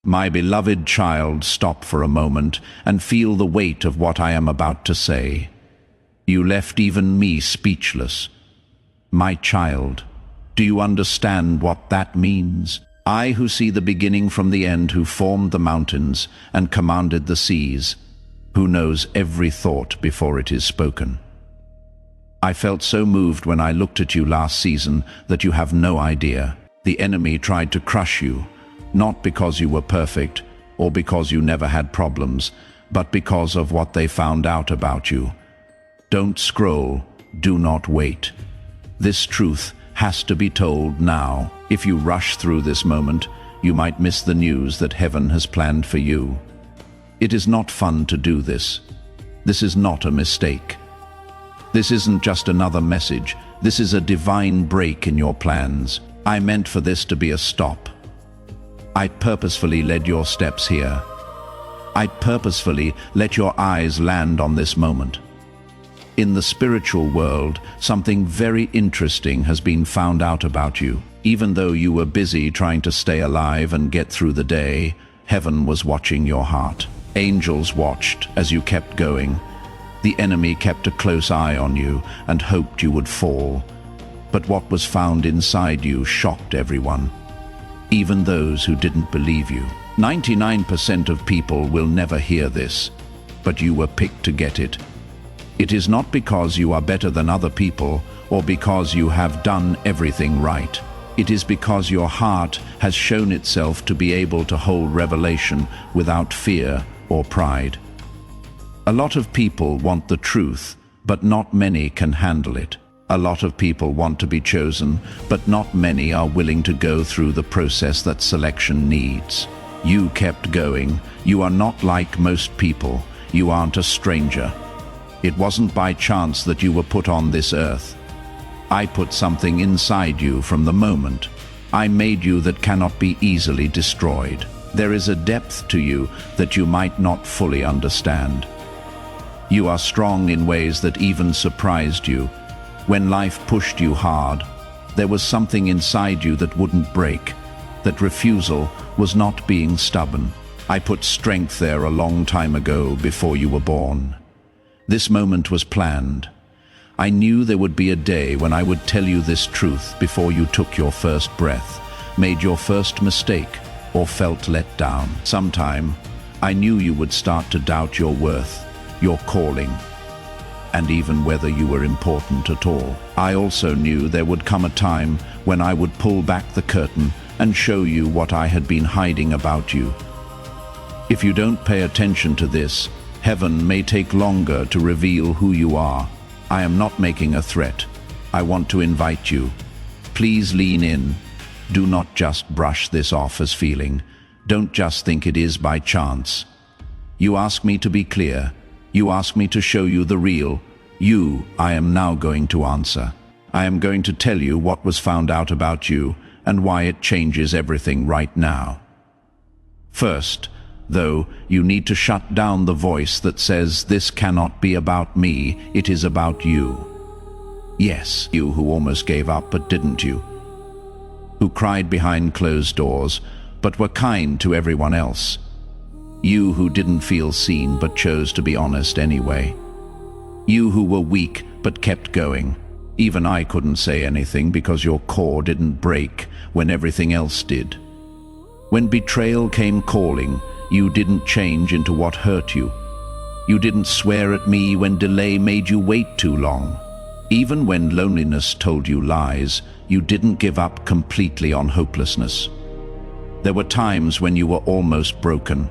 My beloved child, stop for a moment and feel the weight of what I am about to say. You left even me speechless. My child, do you understand what that means? I who see the beginning from the end, who formed the mountains and commanded the seas, who knows every thought before it is spoken. I felt so moved when I looked at you last season that you have no idea. The enemy tried to crush you, not because you were perfect or because you never had problems, but because of what they found out about you. Don't scroll, do not wait. This truth has to be told now. If you rush through this moment, you might miss the news that heaven has planned for you. It is not fun to do this. This is not a mistake. This isn't just another message. This is a divine break in your plans. I meant for this to be a stop. I purposefully led your steps here. I purposefully let your eyes land on this moment. In the spiritual world, something very interesting has been found out about you. Even though you were busy trying to stay alive and get through the day, heaven was watching your heart. Angels watched as you kept going. The enemy kept a close eye on you and hoped you would fall. But what was found inside you shocked everyone, even those who didn't believe you. 99% of people will never hear this, but you were picked to get it. It is not because you are better than other people or because you have done everything right. It is because your heart has shown itself to be able to hold revelation without fear or pride. A lot of people want the truth, but not many can handle it. A lot of people want to be chosen, but not many are willing to go through the process that selection needs. You kept going. You are not like most people. You aren't a stranger. It wasn't by chance that you were put on this earth. I put something inside you from the moment. I made you that cannot be easily destroyed. There is a depth to you that you might not fully understand. You are strong in ways that even surprised you. When life pushed you hard, there was something inside you that wouldn't break. That refusal was not being stubborn. I put strength there a long time ago before you were born. This moment was planned. I knew there would be a day when I would tell you this truth before you took your first breath, made your first mistake, or felt let down. Sometime, I knew you would start to doubt your worth, your calling, and even whether you were important at all. I also knew there would come a time when I would pull back the curtain and show you what I had been hiding about you. If you don't pay attention to this, heaven may take longer to reveal who you are. I am not making a threat. I want to invite you. Please lean in. Do not just brush this off as feeling. Don't just think it is by chance. You ask me to be clear. You ask me to show you the real you. I am now going to answer. I am going to tell you what was found out about you and why it changes everything right now. First, though, you need to shut down the voice that says this cannot be about me, it is about you. Yes, you who almost gave up but didn't you. Who cried behind closed doors but were kind to everyone else. You who didn't feel seen but chose to be honest anyway. You who were weak but kept going. Even I couldn't say anything because your core didn't break when everything else did. When betrayal came calling, you didn't change into what hurt you. You didn't swear at me when delay made you wait too long. Even when loneliness told you lies, you didn't give up completely on hopelessness. There were times when you were almost broken,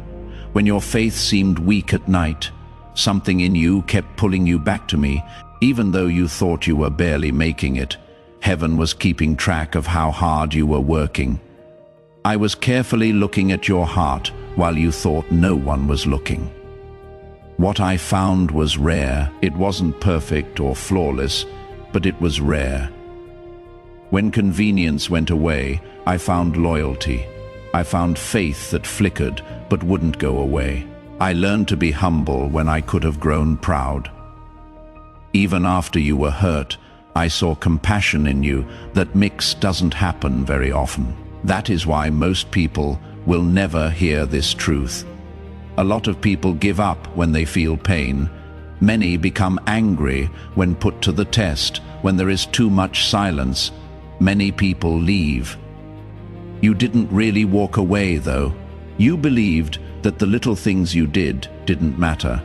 when your faith seemed weak at night. Something in you kept pulling you back to me, even though you thought you were barely making it. Heaven was keeping track of how hard you were working. I was carefully looking at your heart while you thought no one was looking. What I found was rare. It wasn't perfect or flawless, but it was rare. When convenience went away, I found loyalty. I found faith that flickered but wouldn't go away. I learned to be humble when I could have grown proud. Even after you were hurt, I saw compassion in you that mix doesn't happen very often. That is why most people will never hear this truth. A lot of people give up when they feel pain. Many become angry when put to the test, when there is too much silence. Many people leave. You didn't really walk away, though. You believed that the little things you didn't matter.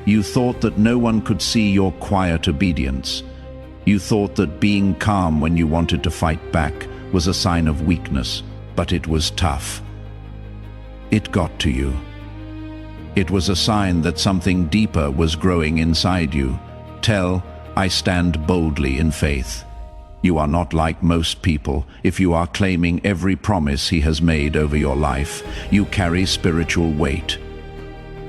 You thought that no one could see your quiet obedience. You thought that being calm when you wanted to fight back was a sign of weakness, but it was tough. It got to you. It was a sign that something deeper was growing inside you. I stand boldly in faith. You are not like most people if you are claiming every promise he has made over your life. You carry spiritual weight.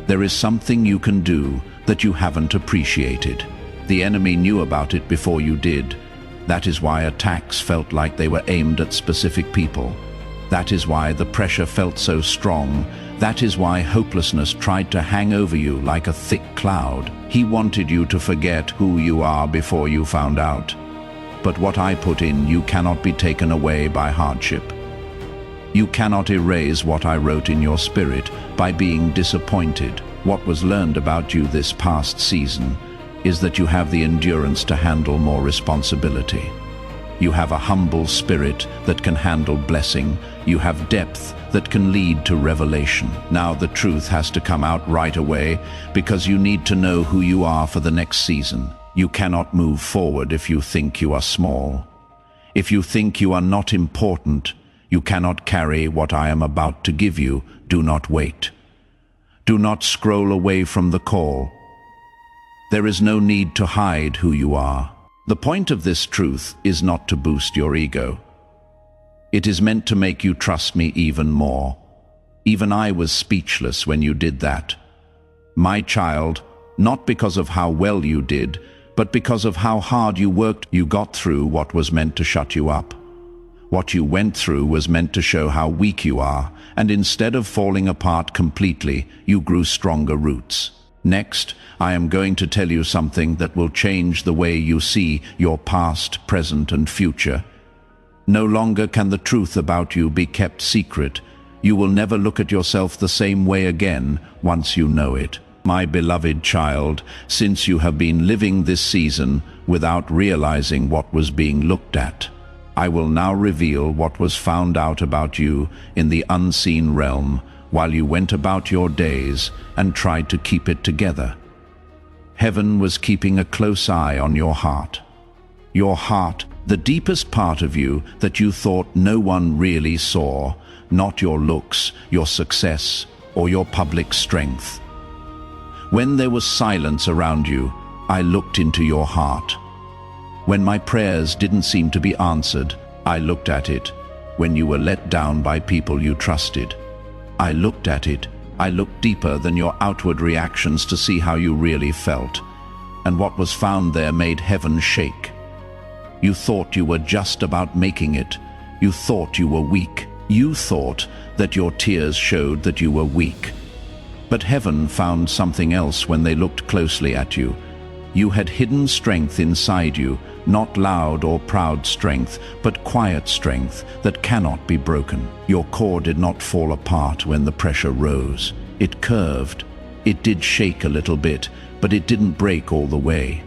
There is something you can do that you haven't appreciated. The enemy knew about it before you did. That is why attacks felt like they were aimed at specific people. That is why the pressure felt so strong. That is why hopelessness tried to hang over you like a thick cloud. He wanted you to forget who you are before you found out. But what I put in you cannot be taken away by hardship. You cannot erase what I wrote in your spirit by being disappointed. What was learned about you this past season is that you have the endurance to handle more responsibility. You have a humble spirit that can handle blessing. You have depth that can lead to revelation. Now the truth has to come out right away because you need to know who you are for the next season. You cannot move forward if you think you are small. If you think you are not important, you cannot carry what I am about to give you. Do not wait. Do not scroll away from the call. There is no need to hide who you are. The point of this truth is not to boost your ego. It is meant to make you trust me even more. Even I was speechless when you did that. My child, not because of how well you did, but because of how hard you worked. You got through what was meant to shut you up. What you went through was meant to show how weak you are, and instead of falling apart completely, you grew stronger roots. Next, I am going to tell you something that will change the way you see your past, present, and future. No longer can the truth about you be kept secret. You will never look at yourself the same way again once you know it. My beloved child, since you have been living this season without realizing what was being looked at, I will now reveal what was found out about you in the unseen realm while you went about your days and tried to keep it together. Heaven was keeping a close eye on your heart. Your heart, the deepest part of you that you thought no one really saw, not your looks, your success, or your public strength. When there was silence around you, I looked into your heart. When my prayers didn't seem to be answered, I looked at it. When you were let down by people you trusted, I looked at it. I looked deeper than your outward reactions to see how you really felt. And what was found there made heaven shake. You thought you were just about making it. You thought you were weak. You thought that your tears showed that you were weak. But heaven found something else when they looked closely at you. You had hidden strength inside you, not loud or proud strength, but quiet strength that cannot be broken. Your core did not fall apart when the pressure rose. It curved. It did shake a little bit, but it didn't break all the way.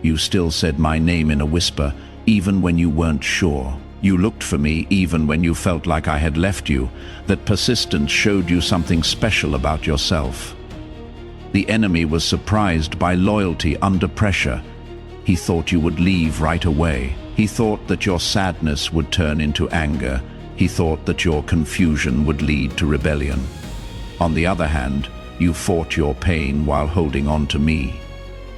You still said my name in a whisper, even when you weren't sure. You looked for me even when you felt like I had left you. That persistence showed you something special about yourself. The enemy was surprised by loyalty under pressure. He thought you would leave right away. He thought that your sadness would turn into anger. He thought that your confusion would lead to rebellion. On the other hand, you fought your pain while holding on to me.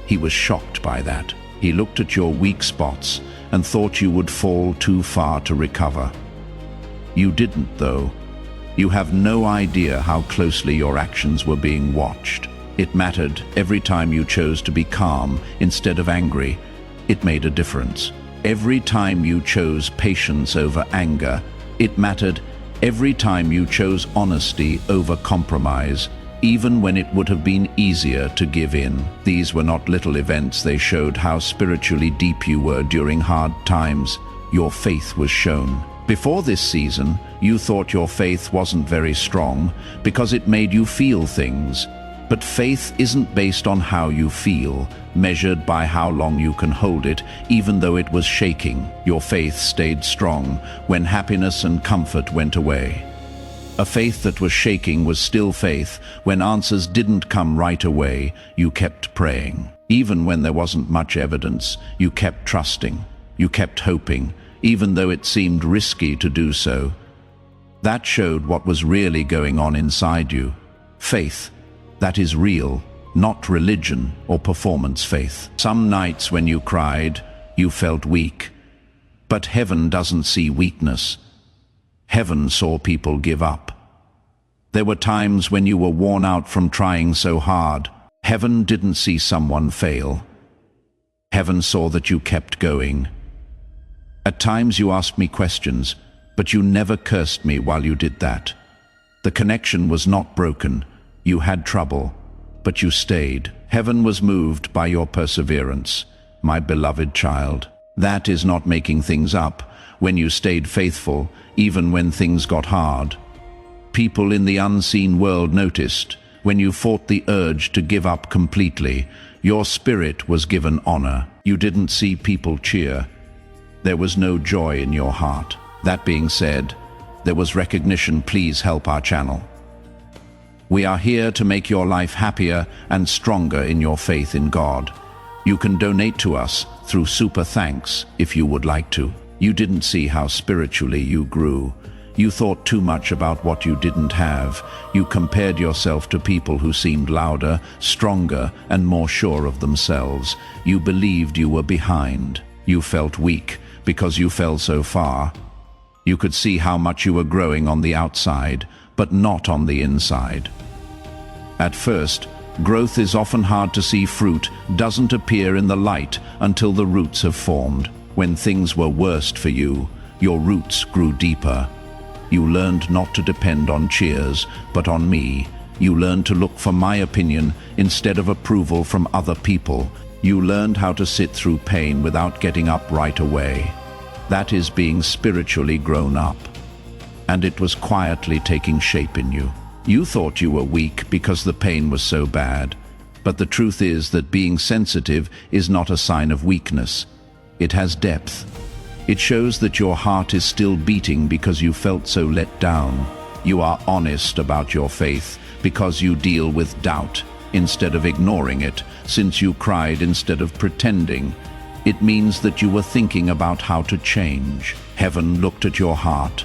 He was shocked by that. He looked at your weak spots and thought you would fall too far to recover. You didn't, though. You have no idea how closely your actions were being watched. It mattered every time you chose to be calm instead of angry. It made a difference. Every time you chose patience over anger, it mattered. Every time you chose honesty over compromise, even when it would have been easier to give in. These were not little events. They showed how spiritually deep you were during hard times. Your faith was shown. Before this season, you thought your faith wasn't very strong because it made you feel things. But faith isn't based on how you feel, measured by how long you can hold it, even though it was shaking. Your faith stayed strong when happiness and comfort went away. A faith that was shaking was still faith. When answers didn't come right away, you kept praying. Even when there wasn't much evidence, you kept trusting. You kept hoping, even though it seemed risky to do so. That showed what was really going on inside you. Faith that is real, not religion or performance faith. Some nights when you cried, you felt weak. But heaven doesn't see weakness. Heaven saw people give up. There were times when you were worn out from trying so hard. Heaven didn't see someone fail. Heaven saw that you kept going. At times you asked me questions, but you never cursed me while you did that. The connection was not broken. You had trouble, but you stayed. Heaven was moved by your perseverance, my beloved child. That is not making things up, when you stayed faithful, even when things got hard. People in the unseen world noticed. When you fought the urge to give up completely, your spirit was given honor. You didn't see people cheer. There was no joy in your heart. That being said, there was recognition. Please help our channel. We are here to make your life happier and stronger in your faith in God. You can donate to us through Super Thanks if you would like to. You didn't see how spiritually you grew. You thought too much about what you didn't have. You compared yourself to people who seemed louder, stronger, and more sure of themselves. You believed you were behind. You felt weak because you fell so far. You could see how much you were growing on the outside, but not on the inside. At first, growth is often hard to see. Fruit doesn't appear in the light until the roots have formed. When things were worst for you, your roots grew deeper. You learned not to depend on cheers, but on me. You learned to look for my opinion instead of approval from other people. You learned how to sit through pain without getting up right away. That is being spiritually grown up. And it was quietly taking shape in you. You thought you were weak because the pain was so bad. But the truth is that being sensitive is not a sign of weakness. It has depth. It shows that your heart is still beating because you felt so let down. You are honest about your faith because you deal with doubt instead of ignoring it, since you cried instead of pretending. It means that you were thinking about how to change. Heaven looked at your heart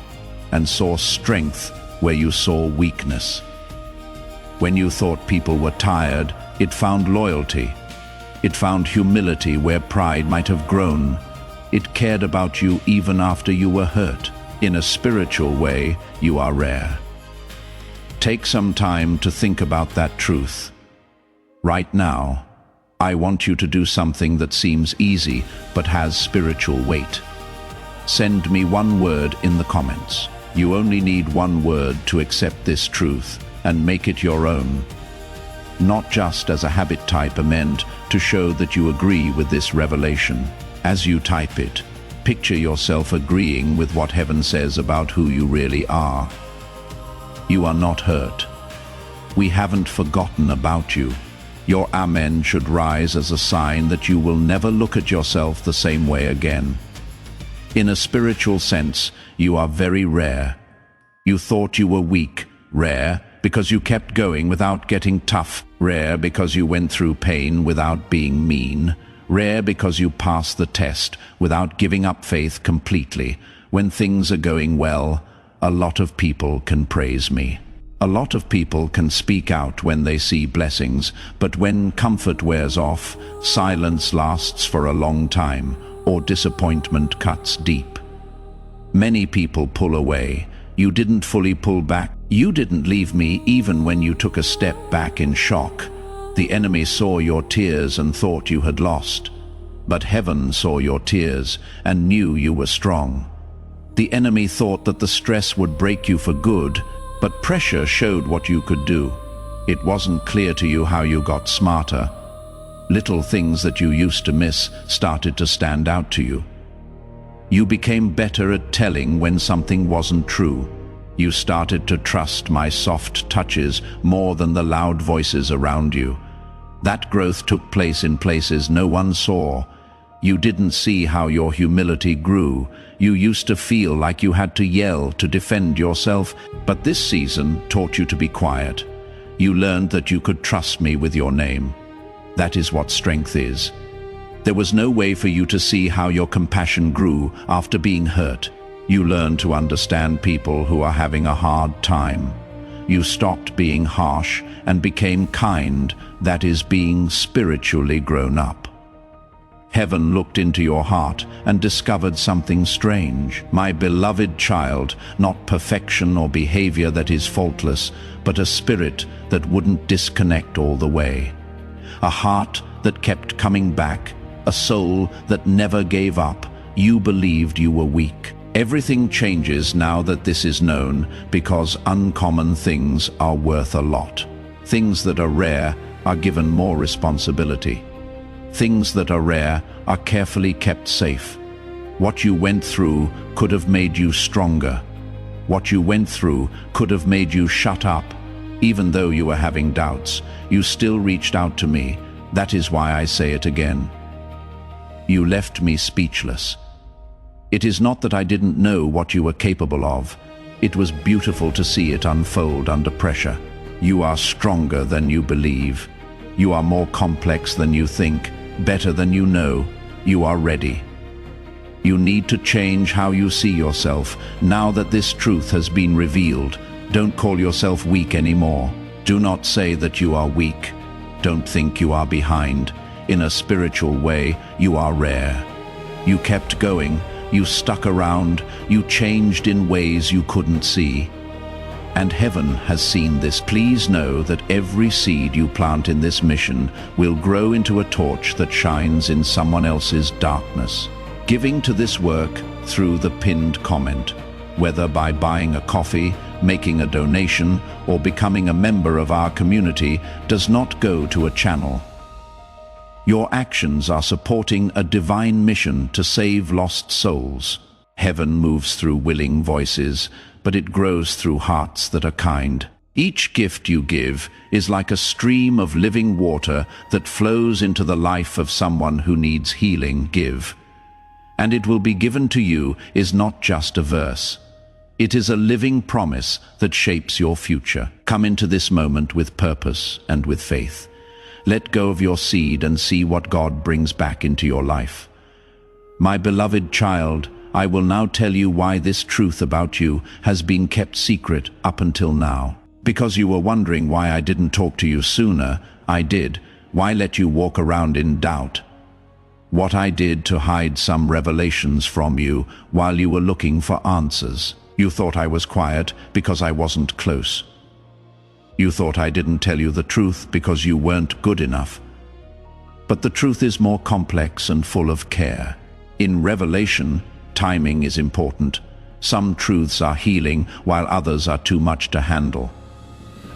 and saw strength where you saw weakness. When you thought people were tired, it found loyalty. It found humility where pride might have grown. It cared about you even after you were hurt. In a spiritual way, you are rare. Take some time to think about that truth. Right now, I want you to do something that seems easy but has spiritual weight. Send me one word in the comments. You only need one word to accept this truth and make it your own. Not just as a habit type meant to show that you agree with this revelation. As you type it, picture yourself agreeing with what heaven says about who you really are. You are not hurt. We haven't forgotten about you. Your amen should rise as a sign that you will never look at yourself the same way again. In a spiritual sense, you are very rare. You thought you were weak, rare because you kept going without getting tough, rare because you went through pain without being mean, rare because you passed the test without giving up faith completely. When things are going well, a lot of people can praise me. A lot of people can speak out when they see blessings, but when comfort wears off, silence lasts for a long time, or disappointment cuts deep. Many people pull away. You didn't fully pull back. You didn't leave me even when you took a step back in shock. The enemy saw your tears and thought you had lost. But heaven saw your tears and knew you were strong. The enemy thought that the stress would break you for good, but pressure showed what you could do. It wasn't clear to you how you got smarter. Little things that you used to miss started to stand out to you. You became better at telling when something wasn't true. You started to trust my soft touches more than the loud voices around you. That growth took place in places no one saw. You didn't see how your humility grew. You used to feel like you had to yell to defend yourself, but this season taught you to be quiet. You learned that you could trust me with your name. That is what strength is. There was no way for you to see how your compassion grew after being hurt. You learned to understand people who are having a hard time. You stopped being harsh and became kind, that is being spiritually grown up. Heaven looked into your heart and discovered something strange. My beloved child, not perfection or behavior that is faultless, but a spirit that wouldn't disconnect all the way. A heart that kept coming back, a soul that never gave up. You believed you were weak. Everything changes now that this is known, because uncommon things are worth a lot. Things that are rare are given more responsibility. Things that are rare are carefully kept safe. What you went through could have made you stronger. What you went through could have made you shut up. Even though you were having doubts, you still reached out to me. That is why I say it again. You left me speechless. It is not that I didn't know what you were capable of. It was beautiful to see it unfold under pressure. You are stronger than you believe. You are more complex than you think, better than you know. You are ready. You need to change how you see yourself. Now that this truth has been revealed, don't call yourself weak anymore. Do not say that you are weak. Don't think you are behind. In a spiritual way, you are rare. You kept going. You stuck around. You changed in ways you couldn't see. And heaven has seen this. Please know that every seed you plant in this mission will grow into a torch that shines in someone else's darkness. Giving to this work through the pinned comment, whether by buying a coffee, making a donation, or becoming a member of our community, does not go to a channel. Your actions are supporting a divine mission to save lost souls. Heaven moves through willing voices, but it grows through hearts that are kind. Each gift you give is like a stream of living water that flows into the life of someone who needs healing. Give, and it will be given to you is not just a verse. It is a living promise that shapes your future. Come into this moment with purpose and with faith. Let go of your seed and see what God brings back into your life. My beloved child, I will now tell you why this truth about you has been kept secret up until now. Because you were wondering why I didn't talk to you sooner, I did. Why let you walk around in doubt? What I did to hide some revelations from you while you were looking for answers. You thought I was quiet because I wasn't close. You thought I didn't tell you the truth because you weren't good enough. But the truth is more complex and full of care. In revelation, timing is important. Some truths are healing, while others are too much to handle.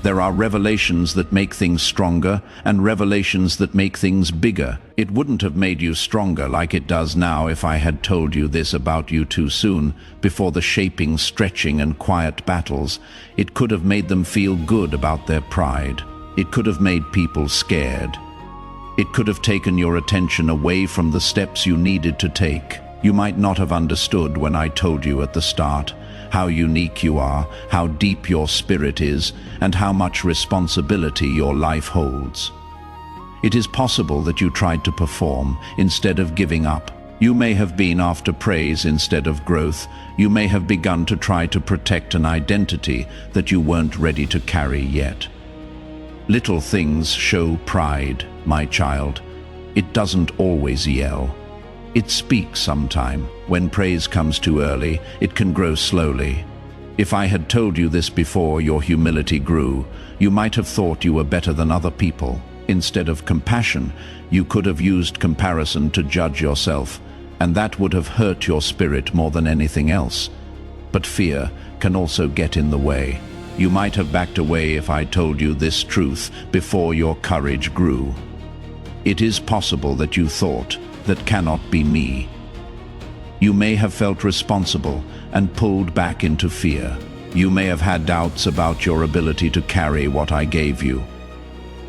There are revelations that make things stronger and revelations that make things bigger. It wouldn't have made you stronger like it does now if I had told you this about you too soon, before the shaping, stretching, and quiet battles. It could have made them feel good about their pride. It could have made people scared. It could have taken your attention away from the steps you needed to take. You might not have understood when I told you at the start how unique you are, how deep your spirit is, and how much responsibility your life holds. It is possible that you tried to perform instead of giving up. You may have been after praise instead of growth. You may have begun to try to protect an identity that you weren't ready to carry yet. Little things show pride, my child. It doesn't always yell. It speaks sometime. When praise comes too early, it can grow slowly. If I had told you this before your humility grew, you might have thought you were better than other people. Instead of compassion, you could have used comparison to judge yourself, and that would have hurt your spirit more than anything else. But fear can also get in the way. You might have backed away if I told you this truth before your courage grew. It is possible that you thought, that cannot be me. You may have felt responsible and pulled back into fear. You may have had doubts about your ability to carry what I gave you.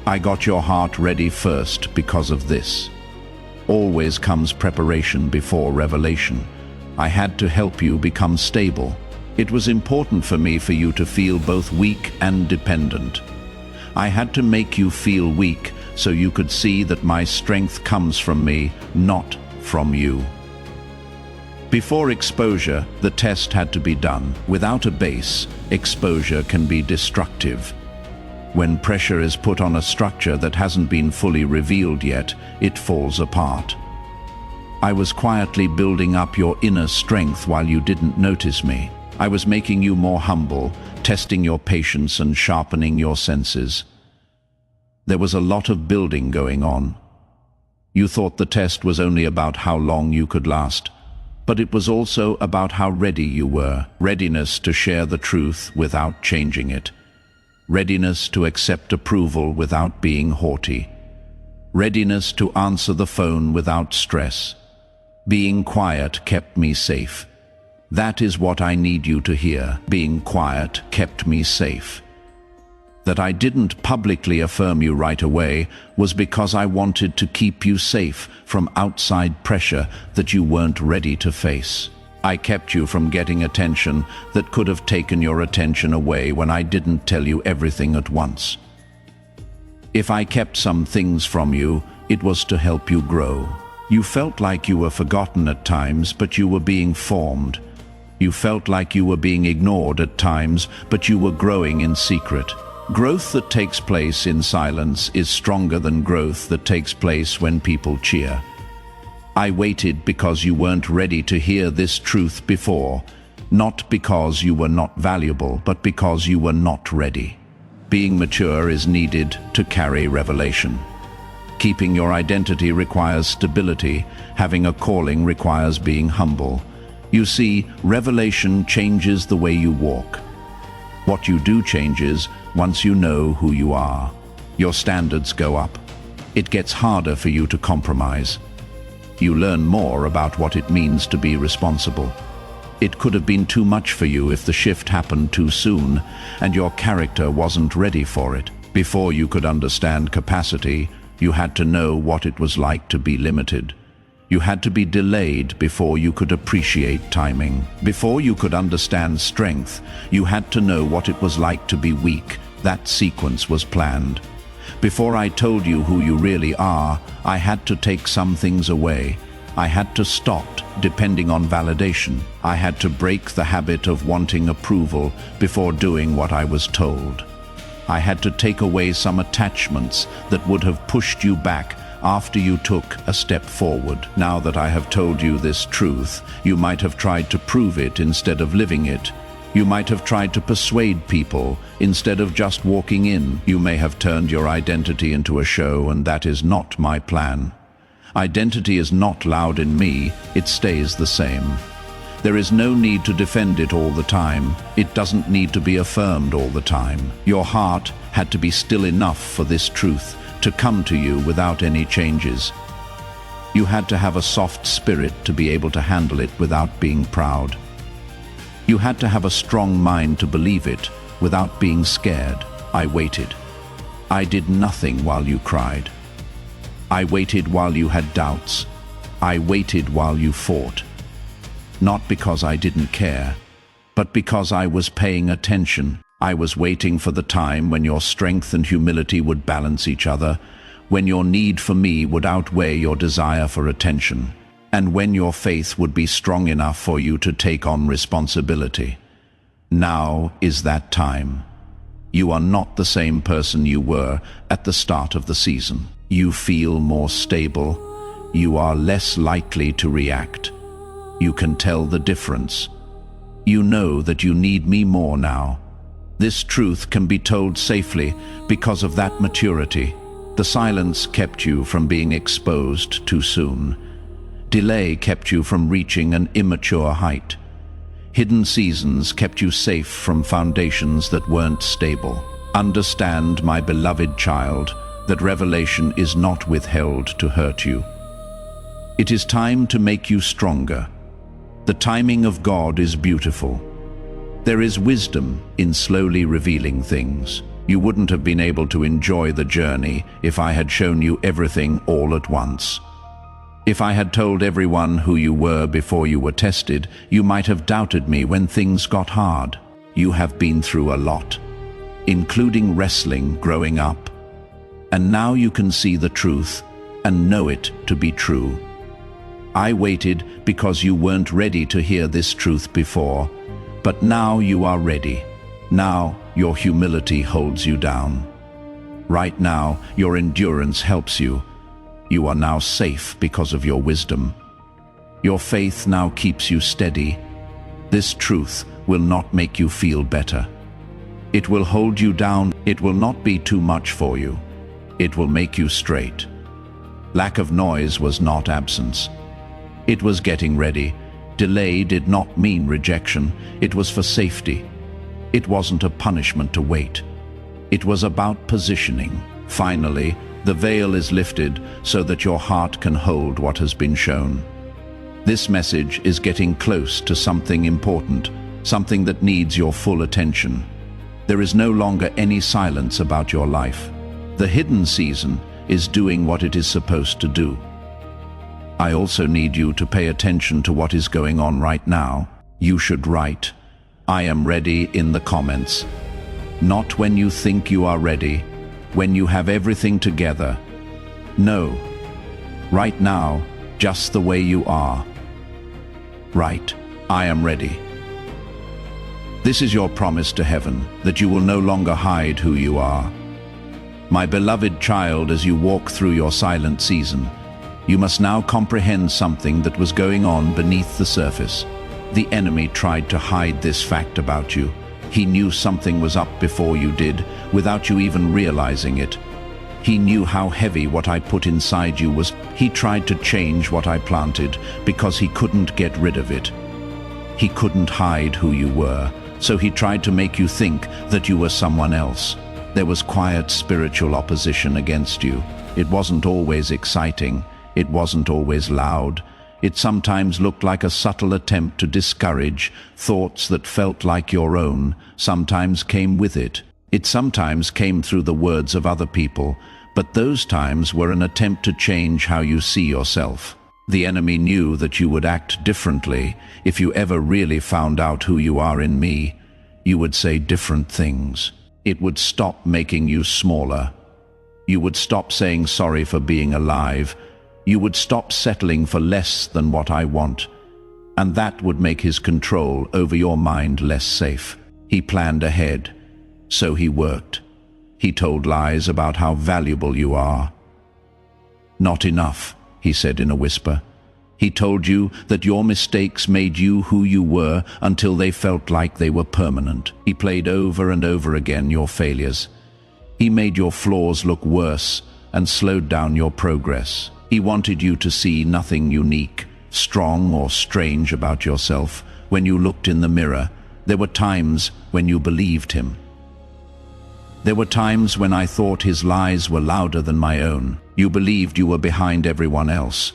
I got your heart ready first because of this. Always comes preparation before revelation. I had to help you become stable. It was important for me for you to feel both weak and dependent. I had to make you feel weak so you could see that my strength comes from me, not from you. Before exposure, the test had to be done. Without a base, exposure can be destructive. When pressure is put on a structure that hasn't been fully revealed yet, it falls apart. I was quietly building up your inner strength while you didn't notice me. I was making you more humble, testing your patience and sharpening your senses. There was a lot of building going on. You thought the test was only about how long you could last, but it was also about how ready you were. Readiness to share the truth without changing it. Readiness to accept approval without being haughty. Readiness to answer the phone without stress. Being quiet kept me safe. That is what I need you to hear. Being quiet kept me safe. That I didn't publicly affirm you right away was because I wanted to keep you safe from outside pressure that you weren't ready to face. I kept you from getting attention that could have taken your attention away when I didn't tell you everything at once. If I kept some things from you, it was to help you grow. You felt like you were forgotten at times, but you were being formed. You felt like you were being ignored at times, but you were growing in secret. Growth that takes place in silence is stronger than growth that takes place when people cheer. I waited because you weren't ready to hear this truth before, not because you were not valuable, but because you were not ready. Being mature is needed to carry revelation. Keeping your identity requires stability. Having a calling requires being humble. You see, revelation changes the way you walk. What you do changes once you know who you are. Your standards go up. It gets harder for you to compromise. You learn more about what it means to be responsible. It could have been too much for you if the shift happened too soon and your character wasn't ready for it. Before you could understand capacity, you had to know what it was like to be limited. You had to be delayed before you could appreciate timing. Before you could understand strength, you had to know what it was like to be weak. That sequence was planned. Before I told you who you really are, I had to take some things away. I had to stop depending on validation. I had to break the habit of wanting approval before doing what I was told. I had to take away some attachments that would have pushed you back after you took a step forward. Now that I have told you this truth, you might have tried to prove it instead of living it. You might have tried to persuade people instead of just walking in. You may have turned your identity into a show, and that is not my plan. Identity is not loud in me, it stays the same. There is no need to defend it all the time. It doesn't need to be affirmed all the time. Your heart had to be still enough for this truth to come to you without any changes. You had to have a soft spirit to be able to handle it without being proud. You had to have a strong mind to believe it without being scared. I waited. I did nothing while you cried. I waited while you had doubts. I waited while you fought. Not because I didn't care, but because I was paying attention. I was waiting for the time when your strength and humility would balance each other, when your need for me would outweigh your desire for attention, and when your faith would be strong enough for you to take on responsibility. Now is that time. You are not the same person you were at the start of the season. You feel more stable. You are less likely to react. You can tell the difference. You know that you need me more now. This truth can be told safely because of that maturity. The silence kept you from being exposed too soon. Delay kept you from reaching an immature height. Hidden seasons kept you safe from foundations that weren't stable. Understand, my beloved child, that revelation is not withheld to hurt you. It is time to make you stronger. The timing of God is beautiful. There is wisdom in slowly revealing things. You wouldn't have been able to enjoy the journey if I had shown you everything all at once. If I had told everyone who you were before you were tested, you might have doubted me when things got hard. You have been through a lot, including wrestling growing up. And now you can see the truth and know it to be true. I waited because you weren't ready to hear this truth before, but now you are ready. Now your humility holds you down. Right now your endurance helps you. You are now safe because of your wisdom. Your faith now keeps you steady. This truth will not make you feel better. It will hold you down. It will not be too much for you. It will make you straight. Lack of noise was not absence. It was getting ready. Delay did not mean rejection. It was for safety. It wasn't a punishment to wait. It was about positioning. Finally, the veil is lifted so that your heart can hold what has been shown. This message is getting close to something important, something that needs your full attention. There is no longer any silence about your life. The hidden season is doing what it is supposed to do. I also need you to pay attention to what is going on right now. You should write, "I am ready" in the comments. Not when you think you are ready, when you have everything together. No, right now, just the way you are. Write, "I am ready." This is your promise to heaven, that you will no longer hide who you are. My beloved child, as you walk through your silent season, you must now comprehend something that was going on beneath the surface. The enemy tried to hide this fact about you. He knew something was up before you did, without you even realizing it. He knew how heavy what I put inside you was. He tried to change what I planted because he couldn't get rid of it. He couldn't hide who you were, so he tried to make you think that you were someone else. There was quiet spiritual opposition against you. It wasn't always exciting. It wasn't always loud. It sometimes looked like a subtle attempt to discourage. Thoughts that felt like your own sometimes came with it. It sometimes came through the words of other people, but those times were an attempt to change how you see yourself. The enemy knew that you would act differently. If you ever really found out who you are in me, you would say different things. It would stop making you smaller. You would stop saying sorry for being alive. You would stop settling for less than what I want. And that would make his control over your mind less safe. He planned ahead. So he worked. He told lies about how valuable you are. "Not enough," he said in a whisper. He told you that your mistakes made you who you were until they felt like they were permanent. He played over and over again your failures. He made your flaws look worse and slowed down your progress. He wanted you to see nothing unique, strong or strange about yourself. When you looked in the mirror, there were times when you believed him. There were times when I thought his lies were louder than my own. You believed you were behind everyone else.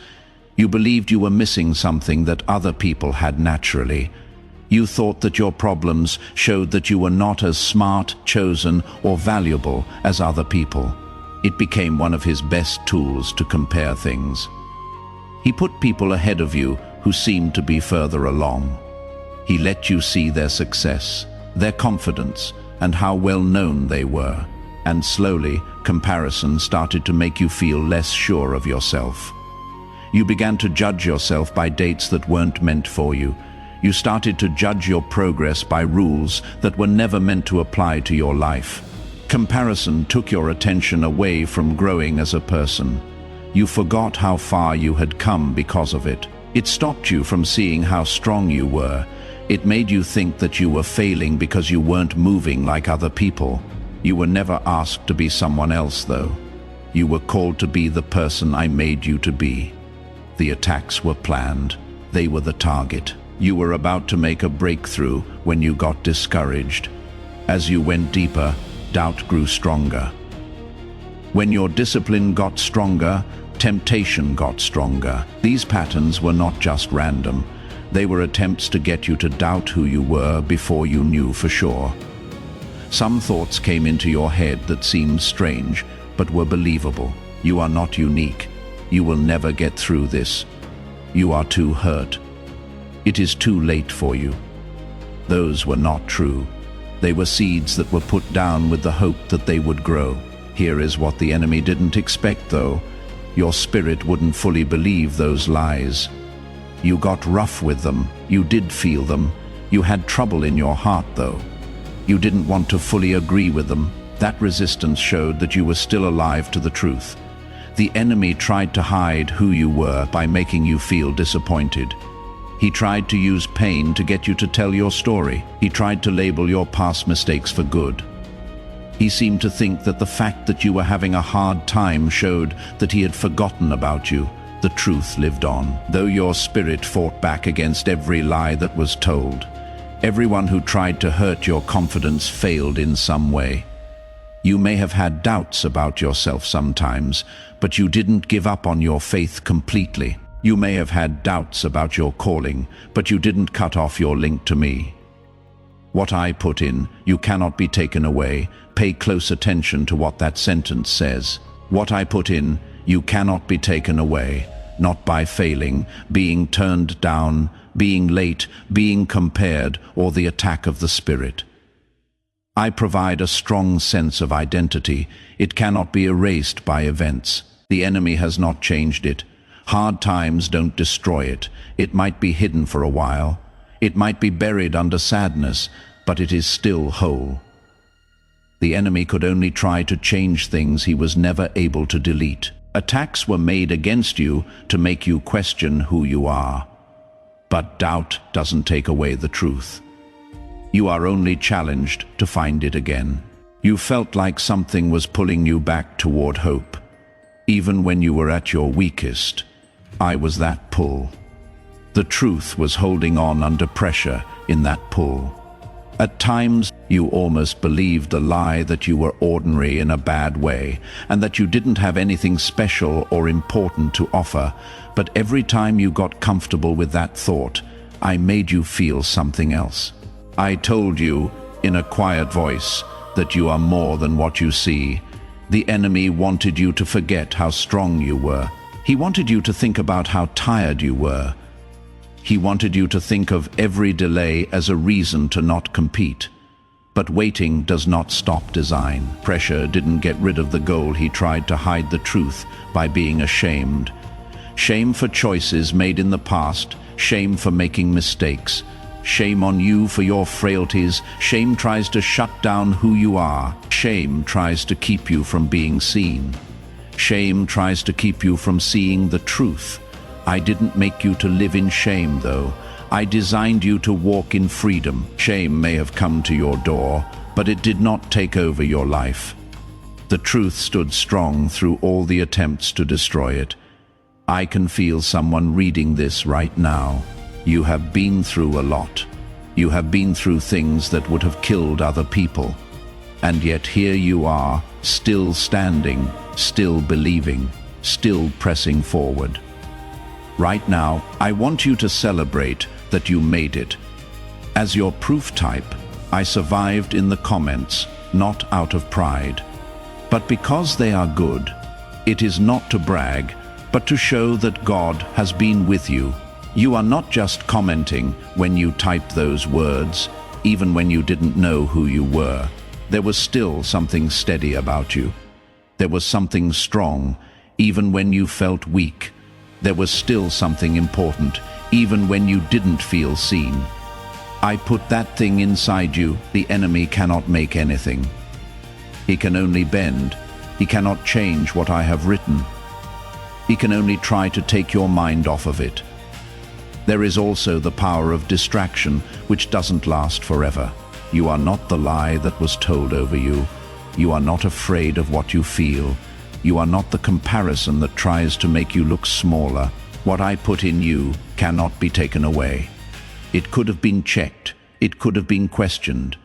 You believed you were missing something that other people had naturally. You thought that your problems showed that you were not as smart, chosen, or valuable as other people. It became one of his best tools to compare things. He put people ahead of you who seemed to be further along. He let you see their success, their confidence, and how well known they were. And slowly, comparison started to make you feel less sure of yourself. You began to judge yourself by dates that weren't meant for you. You started to judge your progress by rules that were never meant to apply to your life. Comparison took your attention away from growing as a person. You forgot how far you had come because of it. It stopped you from seeing how strong you were. It made you think that you were failing because you weren't moving like other people. You were never asked to be someone else, though. You were called to be the person I made you to be. The attacks were planned. They were the target. You were about to make a breakthrough when you got discouraged. As you went deeper, doubt grew stronger. When your discipline got stronger, temptation got stronger. These patterns were not just random. They were attempts to get you to doubt who you were before you knew for sure. Some thoughts came into your head that seemed strange, but were believable. You are not unique. You will never get through this. You are too hurt. It is too late for you. Those were not true. They were seeds that were put down with the hope that they would grow. Here is what the enemy didn't expect, though. Your spirit wouldn't fully believe those lies. You got rough with them. You did feel them. You had trouble in your heart, though. You didn't want to fully agree with them. That resistance showed that you were still alive to the truth. The enemy tried to hide who you were by making you feel disappointed. He tried to use pain to get you to tell your story. He tried to label your past mistakes for good. He seemed to think that the fact that you were having a hard time showed that he had forgotten about you. The truth lived on, though your spirit fought back against every lie that was told. Everyone who tried to hurt your confidence failed in some way. You may have had doubts about yourself sometimes, but you didn't give up on your faith completely. You may have had doubts about your calling, but you didn't cut off your link to me. What I put in, you cannot be taken away. Pay close attention to what that sentence says. What I put in, you cannot be taken away. Not by failing, being turned down, being late, being compared, or the attack of the spirit. I provide a strong sense of identity. It cannot be erased by events. The enemy has not changed it. Hard times don't destroy it. It might be hidden for a while. It might be buried under sadness, but it is still whole. The enemy could only try to change things he was never able to delete. Attacks were made against you to make you question who you are. But doubt doesn't take away the truth. You are only challenged to find it again. You felt like something was pulling you back toward hope. Even when you were at your weakest, I was that pull. The truth was holding on under pressure in that pull. At times, you almost believed the lie that you were ordinary in a bad way, and that you didn't have anything special or important to offer. But every time you got comfortable with that thought, I made you feel something else. I told you, in a quiet voice, that you are more than what you see. The enemy wanted you to forget how strong you were. He wanted you to think about how tired you were. He wanted you to think of every delay as a reason to not compete. But waiting does not stop design. Pressure didn't get rid of the goal. He tried to hide the truth by being ashamed. Shame for choices made in the past, shame for making mistakes. Shame on you for your frailties. Shame tries to shut down who you are. Shame tries to keep you from being seen. Shame tries to keep you from seeing the truth. I didn't make you to live in shame, though. I designed you to walk in freedom. Shame may have come to your door, but it did not take over your life. The truth stood strong through all the attempts to destroy it. I can feel someone reading this right now. You have been through a lot. You have been through things that would have killed other people. And yet here you are, still standing, still believing, still pressing forward. Right now, I want you to celebrate that you made it. As your proof type, I survived in the comments, not out of pride. But because they are good, it is not to brag, but to show that God has been with you. You are not just commenting when you typed those words, even when you didn't know who you were. There was still something steady about you. There was something strong, even when you felt weak. There was still something important, even when you didn't feel seen. I put that thing inside you. The enemy cannot make anything. He can only bend. He cannot change what I have written. He can only try to take your mind off of it. There is also the power of distraction, which doesn't last forever. You are not the lie that was told over you. You are not afraid of what you feel. You are not the comparison that tries to make you look smaller. What I put in you cannot be taken away. It could have been checked. It could have been questioned.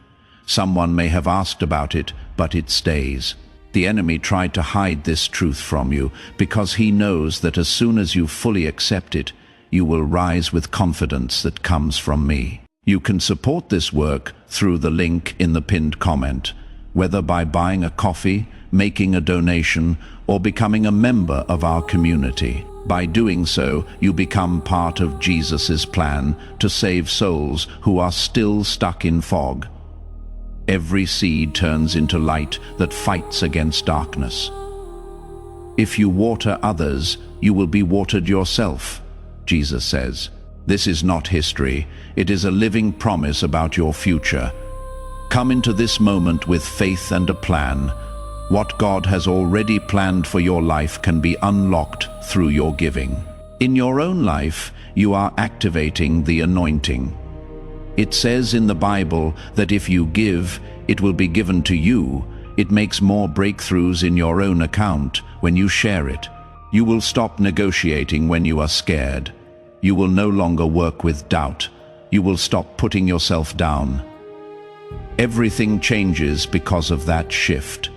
Someone may have asked about it, but it stays. The enemy tried to hide this truth from you because he knows that as soon as you fully accept it, you will rise with confidence that comes from me. You can support this work through the link in the pinned comment, whether by buying a coffee, making a donation, or becoming a member of our community. By doing so, you become part of Jesus' plan to save souls who are still stuck in fog. Every seed turns into light that fights against darkness. If you water others, you will be watered yourself, Jesus says. This is not history, it is a living promise about your future. Come into this moment with faith and a plan. What God has already planned for your life can be unlocked through your giving. In your own life, you are activating the anointing. It says in the Bible that if you give, it will be given to you. It makes more breakthroughs in your own account when you share it. You will stop negotiating when you are scared. You will no longer work with doubt. You will stop putting yourself down. Everything changes because of that shift.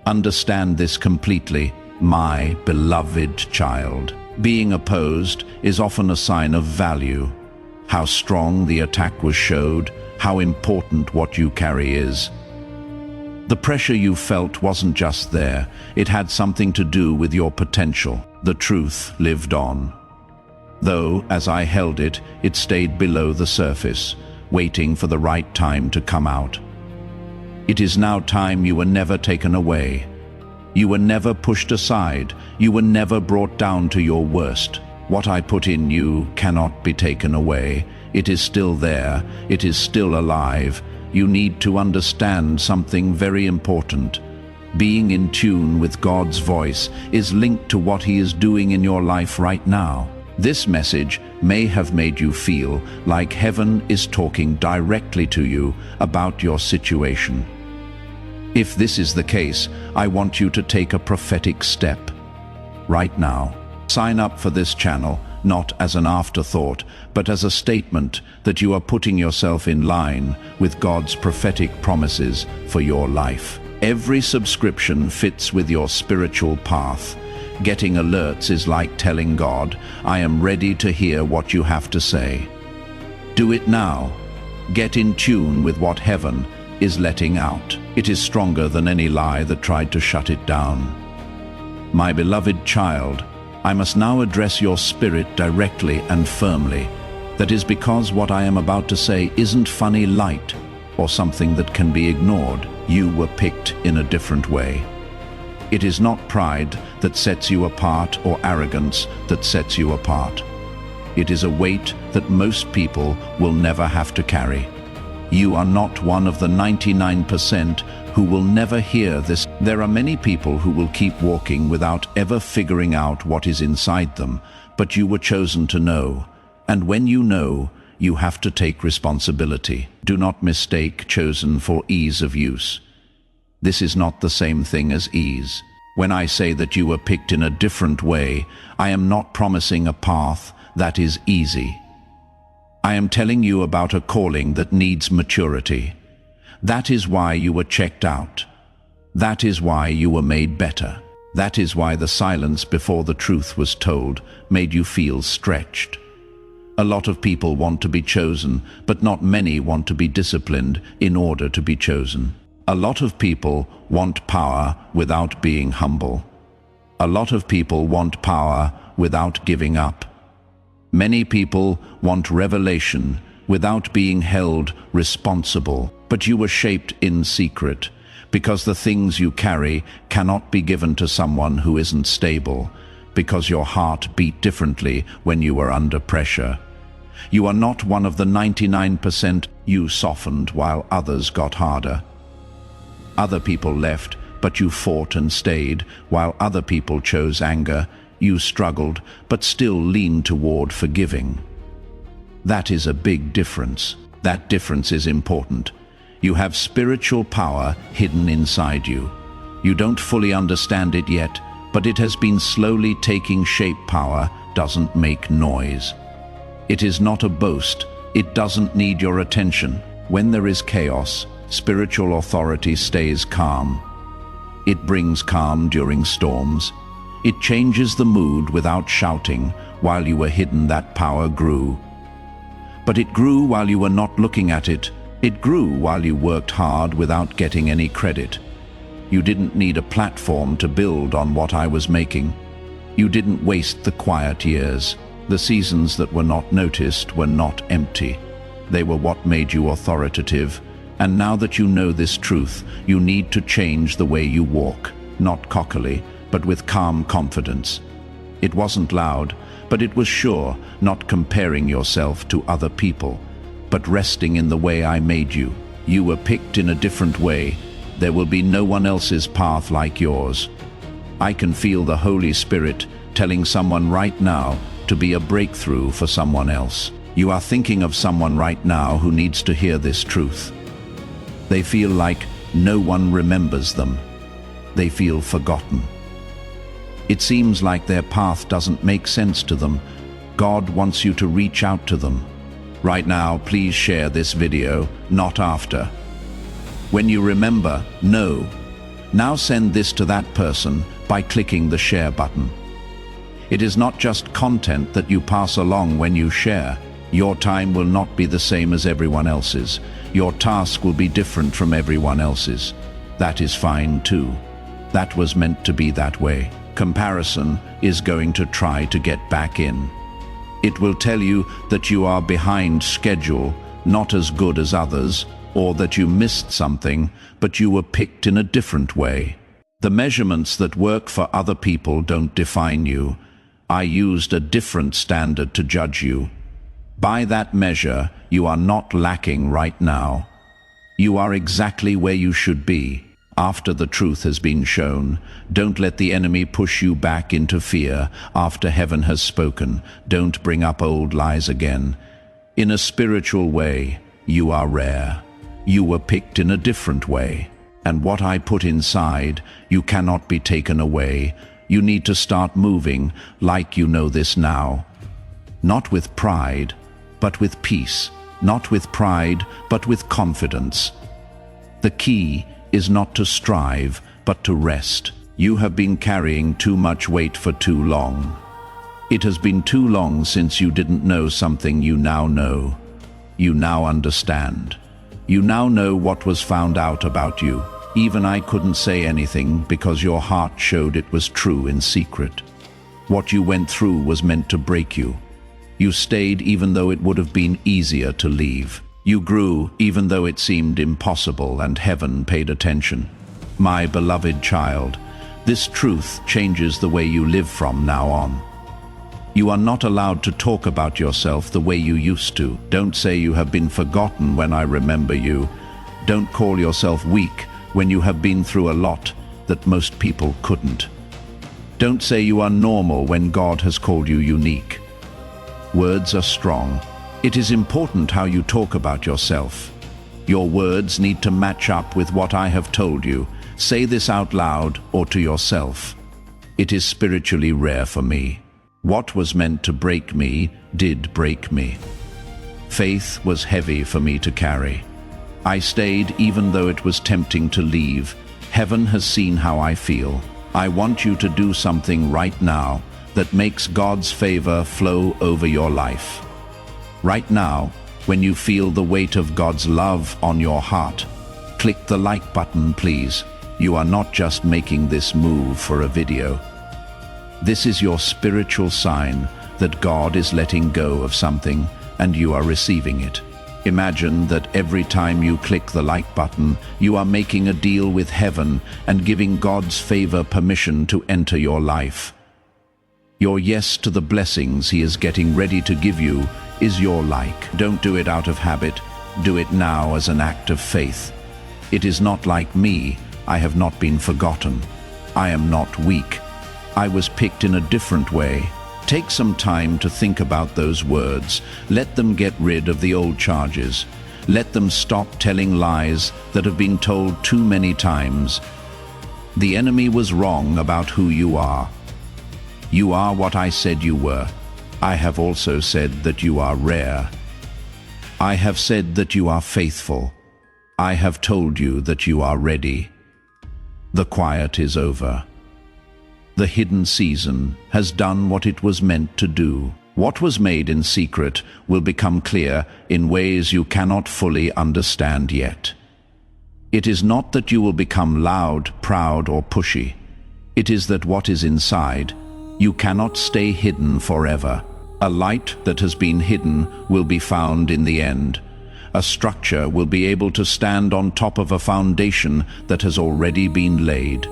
Understand this completely, my beloved child. Being opposed is often a sign of value. How strong the attack was showed, how important what you carry is. The pressure you felt wasn't just there, it had something to do with your potential. The truth lived on. Though, as I held it, it stayed below the surface, waiting for the right time to come out. It is now time you were never taken away. You were never pushed aside. You were never brought down to your worst. What I put in you cannot be taken away. It is still there. It is still alive. You need to understand something very important. Being in tune with God's voice is linked to what He is doing in your life right now. This message may have made you feel like heaven is talking directly to you about your situation. If this is the case, I want you to take a prophetic step. Right now, sign up for this channel, not as an afterthought, but as a statement that you are putting yourself in line with God's prophetic promises for your life. Every subscription fits with your spiritual path. Getting alerts is like telling God, I am ready to hear what you have to say. Do it now. Get in tune with what heaven is letting out. It is stronger than any lie that tried to shut it down. My beloved child, I must now address your spirit directly and firmly. That is because what I am about to say isn't funny light or something that can be ignored. You were picked in a different way. It is not pride that sets you apart or arrogance that sets you apart. It is a weight that most people will never have to carry. You are not one of the 99% who will never hear this. There are many people who will keep walking without ever figuring out what is inside them, but you were chosen to know. And when you know, you have to take responsibility. Do not mistake chosen for ease of use. This is not the same thing as ease. When I say that you were picked in a different way, I am not promising a path that is easy. I am telling you about a calling that needs maturity. That is why you were checked out. That is why you were made better. That is why the silence before the truth was told made you feel stretched. A lot of people want to be chosen, but not many want to be disciplined in order to be chosen. A lot of people want power without being humble. A lot of people want power without giving up. Many people want revelation without being held responsible. But you were shaped in secret, because the things you carry cannot be given to someone who isn't stable, because your heart beat differently when you were under pressure. You are not one of the 99%. You softened while others got harder. Other people left, but you fought and stayed. While other people chose anger, you struggled, but still leaned toward forgiving. That is a big difference. That difference is important. You have spiritual power hidden inside you. You don't fully understand it yet, but it has been slowly taking shape. Power doesn't make noise. It is not a boast. It doesn't need your attention. When there is chaos, spiritual authority stays calm. It brings calm during storms. It changes the mood without shouting while you were hidden, that power grew. But it grew while you were not looking at it. It grew while you worked hard without getting any credit. You didn't need a platform to build on what I was making. You didn't waste the quiet years. The seasons that were not noticed were not empty. They were what made you authoritative. And now that you know this truth, you need to change the way you walk, not cockily, but with calm confidence. It wasn't loud, but it was sure, not comparing yourself to other people, but resting in the way I made you. You were picked in a different way. There will be no one else's path like yours. I can feel the Holy Spirit telling someone right now to be a breakthrough for someone else. You are thinking of someone right now who needs to hear this truth. They feel like no one remembers them. They feel forgotten. It seems like their path doesn't make sense to them. God wants you to reach out to them. Right now, please share this video, not after. When you remember, know. Now send this to that person by clicking the share button. It is not just content that you pass along when you share. Your time will not be the same as everyone else's. Your task will be different from everyone else's. That is fine too. That was meant to be that way. Comparison is going to try to get back in. It will tell you that you are behind schedule, not as good as others, or that you missed something, but you were picked in a different way. The measurements that work for other people don't define you. I used a different standard to judge you. By that measure, you are not lacking right now. You are exactly where you should be. After the truth has been shown, don't let the enemy push you back into fear. After heaven has spoken, don't bring up old lies again. In a spiritual way, you are rare. You were picked in a different way. And what I put inside, you cannot be taken away. You need to start moving like you know this now. Not with pride, but with peace. Not with pride, but with confidence. The key is not to strive, but to rest. You have been carrying too much weight for too long. It has been too long since you didn't know something you now know. You now understand. You now know what was found out about you. Even I couldn't say anything because your heart showed it was true in secret. What you went through was meant to break you. You stayed even though it would have been easier to leave. You grew even though it seemed impossible, and heaven paid attention. My beloved child, this truth changes the way you live from now on. You are not allowed to talk about yourself the way you used to. Don't say you have been forgotten when I remember you. Don't call yourself weak when you have been through a lot that most people couldn't. Don't say you are normal when God has called you unique. Words are strong. It is important how you talk about yourself. Your words need to match up with what I have told you. Say this out loud or to yourself. It is spiritually rare for me. What was meant to break me did break me. Faith was heavy for me to carry. I stayed even though it was tempting to leave. Heaven has seen how I feel. I want you to do something right now that makes God's favor flow over your life. Right now, when you feel the weight of God's love on your heart, click the like button, please. You are not just making this move for a video. This is your spiritual sign that God is letting go of something and you are receiving it. Imagine that every time you click the like button, you are making a deal with heaven and giving God's favor permission to enter your life. Your yes to the blessings He is getting ready to give you is your like. Don't do it out of habit. Do it now as an act of faith. It is not like me. I have not been forgotten. I am not weak. I was picked in a different way. Take some time to think about those words. Let them get rid of the old charges. Let them stop telling lies that have been told too many times. The enemy was wrong about who you are. You are what I said you were. I have also said that you are rare. I have said that you are faithful. I have told you that you are ready. The quiet is over. The hidden season has done what it was meant to do. What was made in secret will become clear in ways you cannot fully understand yet. It is not that you will become loud, proud, or pushy. It is that what is inside, you cannot stay hidden forever. A light that has been hidden will be found in the end. A structure will be able to stand on top of a foundation that has already been laid.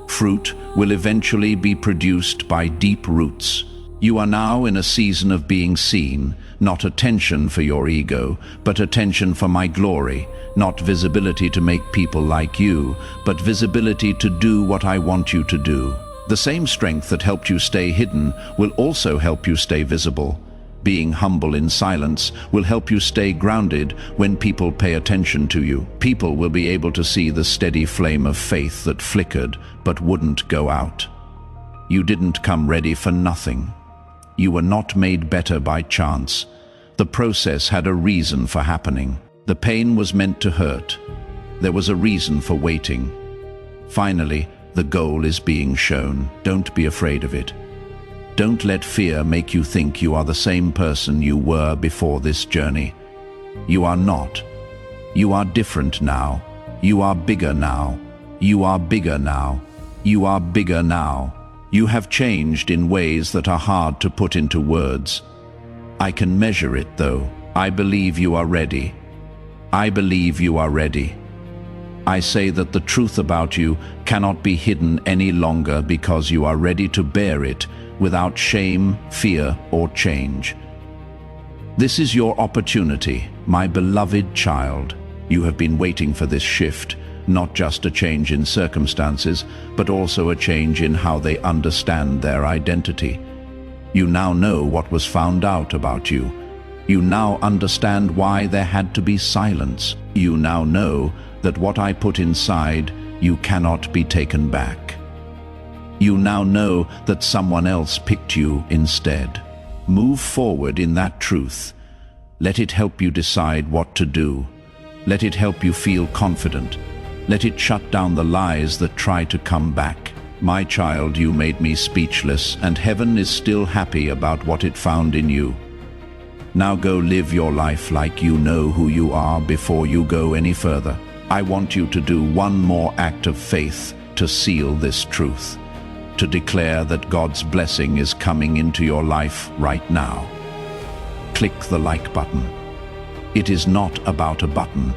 Fruit will eventually be produced by deep roots. You are now in a season of being seen, not attention for your ego, but attention for my glory, not visibility to make people like you, but visibility to do what I want you to do. The same strength that helped you stay hidden will also help you stay visible. Being humble in silence will help you stay grounded when people pay attention to you. People will be able to see the steady flame of faith that flickered but wouldn't go out. You didn't come ready for nothing. You were not made better by chance. The process had a reason for happening. The pain was meant to hurt. There was a reason for waiting. Finally, the goal is being shown. Don't be afraid of it. Don't let fear make you think you are the same person you were before this journey. You are not. You are different now. You are bigger now. You are bigger now. You are bigger now. You have changed in ways that are hard to put into words. I can measure it, though. I believe you are ready. I believe you are ready. I say that the truth about you cannot be hidden any longer because you are ready to bear it without shame, fear, or change. This is your opportunity, my beloved child. You have been waiting for this shift, not just a change in circumstances, but also a change in how they understand their identity. You now know what was found out about you. You now understand why there had to be silence. You now know that what I put inside you cannot be taken back. You now know that someone else picked you instead. Move forward in that truth. Let it help you decide what to do. Let it help you feel confident. Let it shut down the lies that try to come back. My child, you made me speechless, and heaven is still happy about what it found in you. Now go live your life like you know who you are before you go any further. I want you to do one more act of faith to seal this truth, to declare that God's blessing is coming into your life right now. Click the like button. It is not about a button.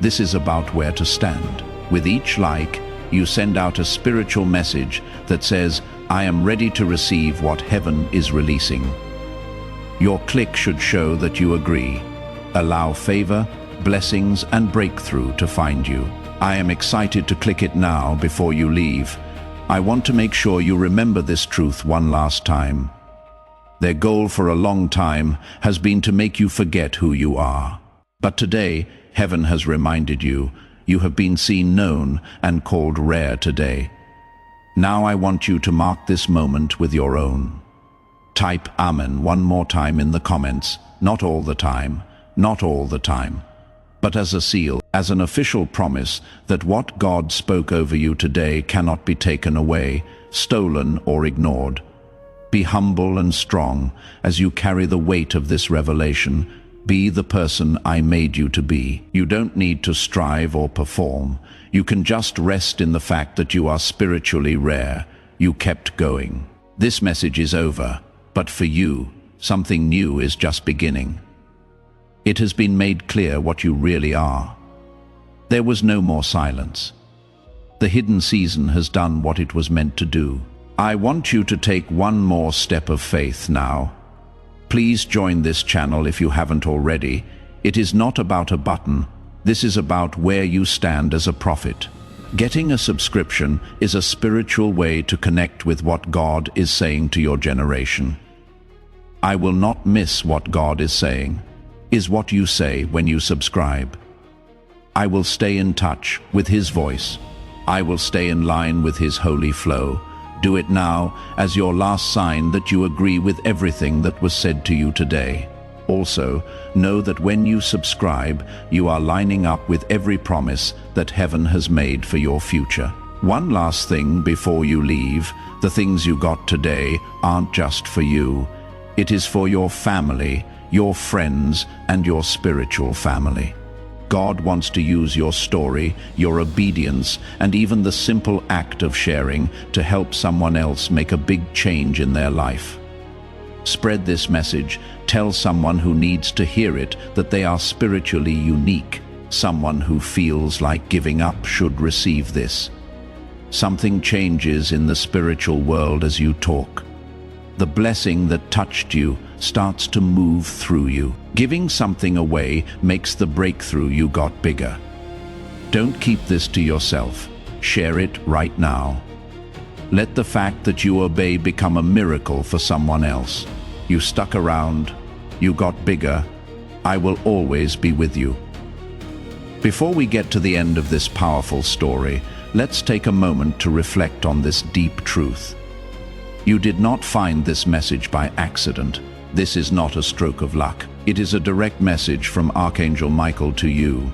This is about where to stand. With each like, you send out a spiritual message that says, I am ready to receive what heaven is releasing. Your click should show that you agree. Allow favor, blessings, and breakthrough to find you. I am excited to click it now before you leave. I want to make sure you remember this truth one last time. Their goal for a long time has been to make you forget who you are. But today, heaven has reminded you, you have been seen, known, and called rare today. Now I want you to mark this moment with your own. Type Amen one more time in the comments, not all the time, not all the time, but as a seal, as an official promise that what God spoke over you today cannot be taken away, stolen, or ignored. Be humble and strong as you carry the weight of this revelation. Be the person I made you to be. You don't need to strive or perform. You can just rest in the fact that you are spiritually rare. You kept going. This message is over, but for you, something new is just beginning. It has been made clear what you really are. There was no more silence. The hidden season has done what it was meant to do. I want you to take one more step of faith now. Please join this channel if you haven't already. It is not about a button. This is about where you stand as a prophet. Getting a subscription is a spiritual way to connect with what God is saying to your generation. I will not miss what God is saying, is what you say when you subscribe. I will stay in touch with His voice. I will stay in line with His holy flow. Do it now as your last sign that you agree with everything that was said to you today. Also, know that when you subscribe, you are lining up with every promise that heaven has made for your future. One last thing before you leave. The things you got today aren't just for you. It is for your family, your friends, and your spiritual family. God wants to use your story, your obedience, and even the simple act of sharing to help someone else make a big change in their life. Spread this message. Tell someone who needs to hear it that they are spiritually unique. Someone who feels like giving up should receive this. Something changes in the spiritual world as you talk. The blessing that touched you starts to move through you. Giving something away makes the breakthrough you got bigger. Don't keep this to yourself. Share it right now. Let the fact that you obey become a miracle for someone else. You stuck around. You got bigger. I will always be with you. Before we get to the end of this powerful story, let's take a moment to reflect on this deep truth. You did not find this message by accident. This is not a stroke of luck. It is a direct message from Archangel Michael to you.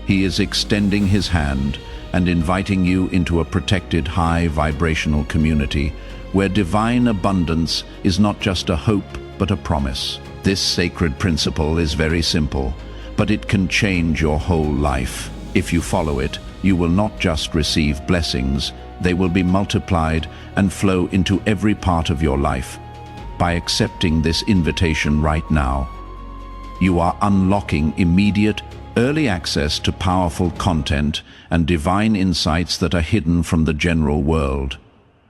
He is extending his hand and inviting you into a protected high vibrational community where divine abundance is not just a hope but a promise. This sacred principle is very simple, but it can change your whole life. If you follow it, you will not just receive blessings, they will be multiplied and flow into every part of your life. By accepting this invitation right now, you are unlocking immediate, early access to powerful content and divine insights that are hidden from the general world.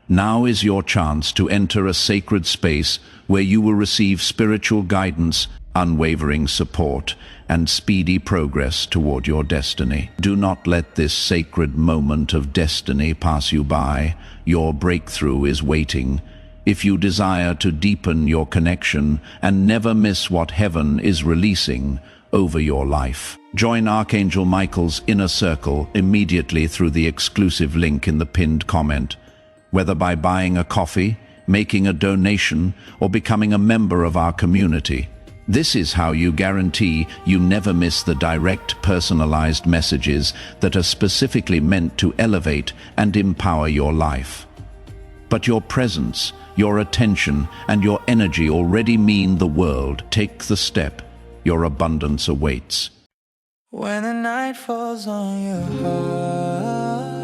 Now is your chance to enter a sacred space where you will receive spiritual guidance, unwavering support, and speedy progress toward your destiny. Do not let this sacred moment of destiny pass you by. Your breakthrough is waiting. If you desire to deepen your connection and never miss what heaven is releasing over your life, join Archangel Michael's inner circle immediately through the exclusive link in the pinned comment. Whether by buying a coffee, making a donation, or becoming a member of our community, this is how you guarantee you never miss the direct, personalized messages that are specifically meant to elevate and empower your life. But your presence, your attention, and your energy already mean the world. Take the step. Your abundance awaits. When the night falls on your heart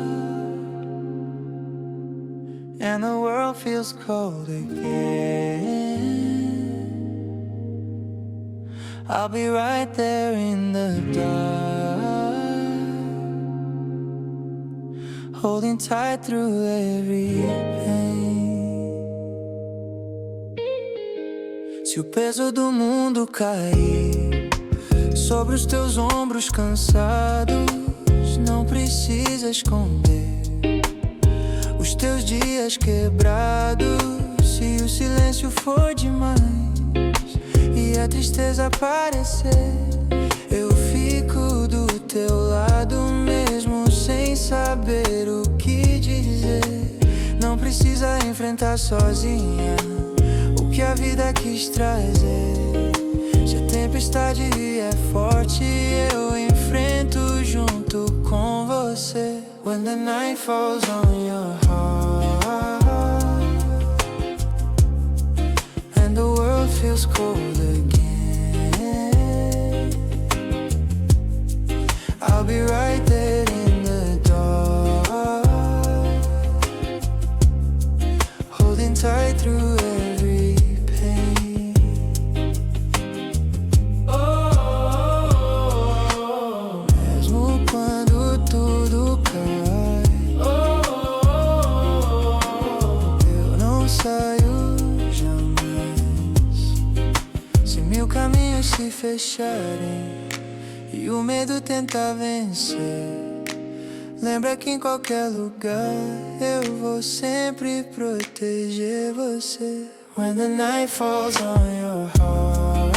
and the world feels cold again, I'll be right there in the dark, holding tight through every pain. Se o peso do mundo cair sobre os teus ombros cansados, não precisa esconder os teus dias quebrados. Se o silêncio for demais e a tristeza aparecer, eu fico do teu lado mesmo sem saber o que dizer. Não precisa enfrentar sozinha o que a vida quis trazer. Se a tempestade é forte, eu enfrento junto com você. When the night falls on your heart and the world feels cold again, I'll be right there in the dark, holding tight through every pain. Mesmo quando tudo cai, eu não saio jamais. Se mil caminhos se fecharem e o medo tentar vencer, lembra que em qualquer lugar eu vou sempre proteger você. When the night falls on your heart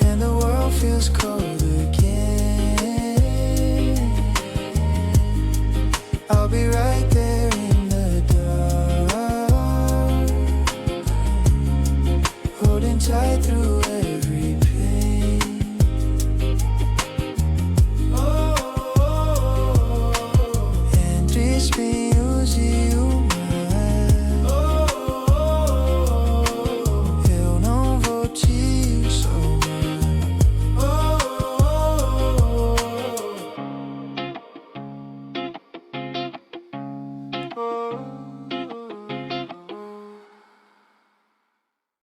and the world feels cold again, I'll be right there.